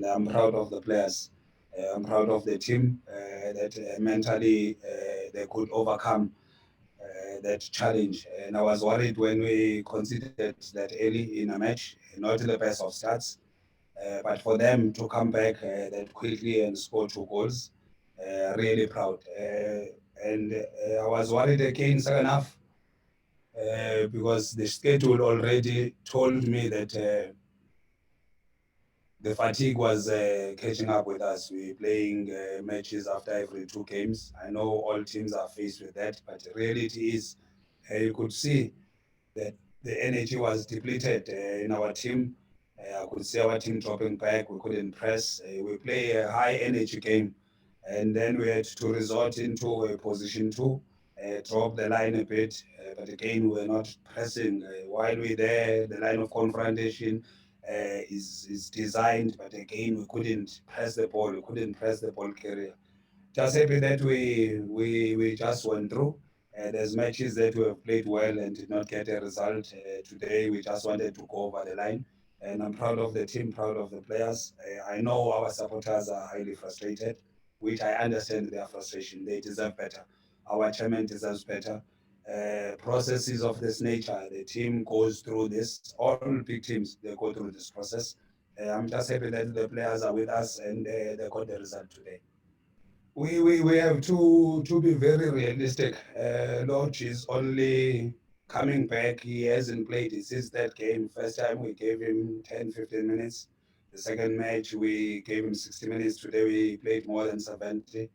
and I'm proud of the players. I'm proud of the team that mentally they could overcome that challenge. And I was worried when we conceded that early in a match, not the best of starts, but for them to come back that quickly and score 2 goals, really proud. And I was worried again second half because the schedule already told me that the fatigue was catching up with us. We're playing matches after every 2 games. I know all teams are faced with that, but the reality is you could see that the energy was depleted in our team. I could see our team dropping back. We couldn't press. We play a high energy game, and then we had to resort into a position two, drop the line a bit. But again, we're not pressing. While we're there, the line of confrontation is designed, but again, we couldn't press the ball. We couldn't press the ball carrier. Just happy that we just went through. There's matches that we have played well and did not get a result. Today, we just wanted to go over the line. And I'm proud of the team, proud of the players. I know our supporters are highly frustrated, which I understand their frustration. They deserve better. Our chairman deserves better. Processes of this nature, the team goes through this. All big teams, they go through this process. I'm just happy that the players are with us and they got the result today. We have to be very realistic. Lodge is only coming back. He hasn't played since that game. First time we gave him 10, 15 minutes. The second match we gave him 60 minutes. Today we played more than 70.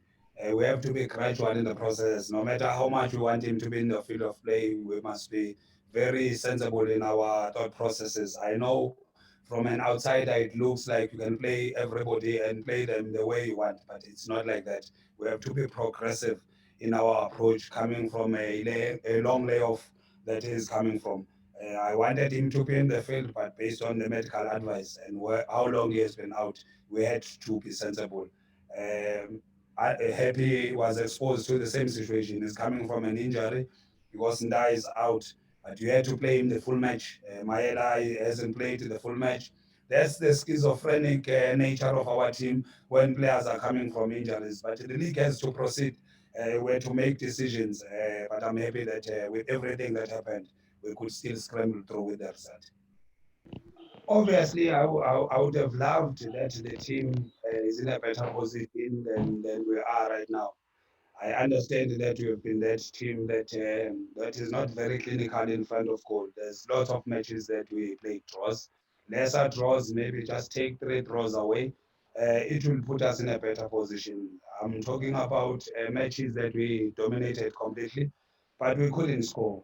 We have to be gradual in the process. No matter how much we want him to be in the field of play, we must be very sensible in our thought processes. I know from an outsider it looks like you can play everybody and play them the way you want, but it's not like that. We have to be progressive in our approach, coming from a long layoff that is coming from. I wanted him to be in the field, but based on the medical advice and how long he has been out, we had to be sensible. Um, Happy was exposed to the same situation. He's coming from an injury because Nda is out, but you had to play him the full match. Maela hasn't played the full match. That's the schizophrenic nature of our team when players are coming from injuries. But the league has to proceed where to make decisions. But I'm happy that with everything that happened, we could still scramble through with the result. Obviously, I would have loved that the team is in a better position than we are right now. I understand that you have been that team that is not very clinical in front of goal. There's lots of matches that we play draws, lesser draws. Maybe just take 3 draws away. It will put us in a better position. I'm talking about matches that we dominated completely, but we couldn't score.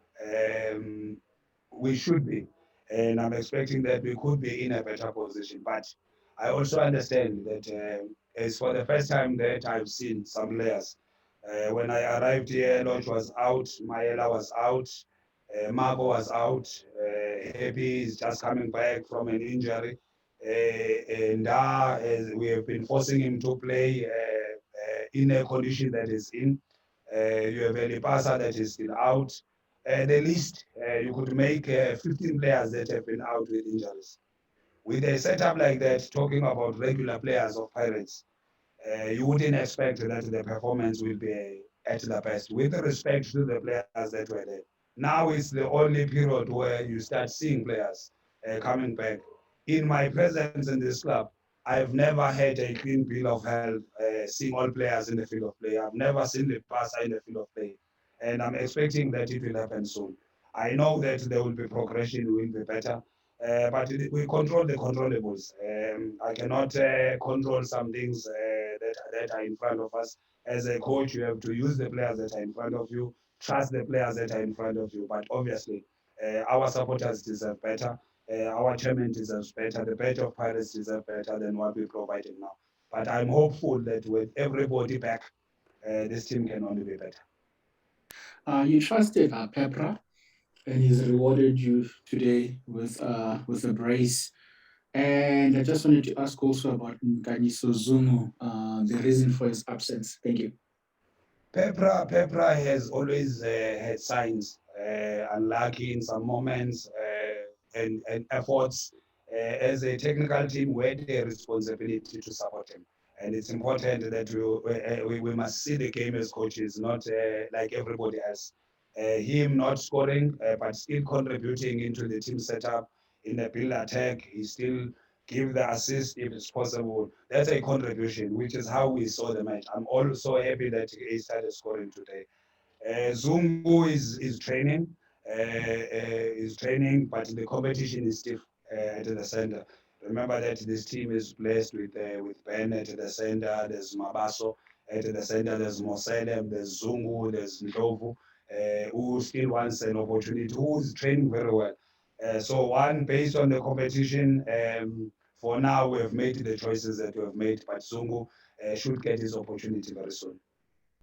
We should be, and I'm expecting that we could be in a better position. But I also understand that it's for the first time that I've seen some players when I arrived here, Lodge was out, Maela was out, Marco was out, Happy is just coming back from an injury. And we have been forcing him to play in a condition that is in. You have a Lipasa that is still out. The list, you could make 15 players that have been out with injuries. With a setup like that, talking about regular players of Pirates, you wouldn't expect that the performance will be at the best. With respect to the players that were there, now is the only period where you start seeing players coming back. In my presence in this club, I've never had a clean bill of health seeing all players in the field of play. I've never seen the passer in the field of play, and I'm expecting that it will happen soon. I know that there will be progression, will be better, but we control the controllables. I cannot control some things that are in front of us. As a coach, you have to use the players that are in front of you, trust the players that are in front of you. But obviously, our supporters deserve better. Our chairman deserves better. The badge of Pirates deserve better than what we're providing now. But I'm hopeful that with everybody back, this team can only be better. You trusted Pepra, and he's rewarded you today with a brace. And I just wanted to ask also about Nkanyiso Zungu, the reason for his absence. Thank you. Pepra has always had signs, unlucky in some moments, and efforts. as a technical team, we had a responsibility to support him. And it's important that we must see the game as coaches, not like everybody else. Him not scoring, but still contributing into the team setup in the build attack. He still give the assist if it's possible. That's a contribution, which is how we saw the match. I'm also happy that he started scoring today. Zungu is training, but the competition is stiff at the center. Remember that this team is blessed with Ben at the center. There's Mabaso at the center. There's Moselem. There's Zungu. There's Ndlovu, who still wants an opportunity. Who is training very well. So one based on the competition. For now, we have made the choices that we have made, but Zungu should get his opportunity very soon.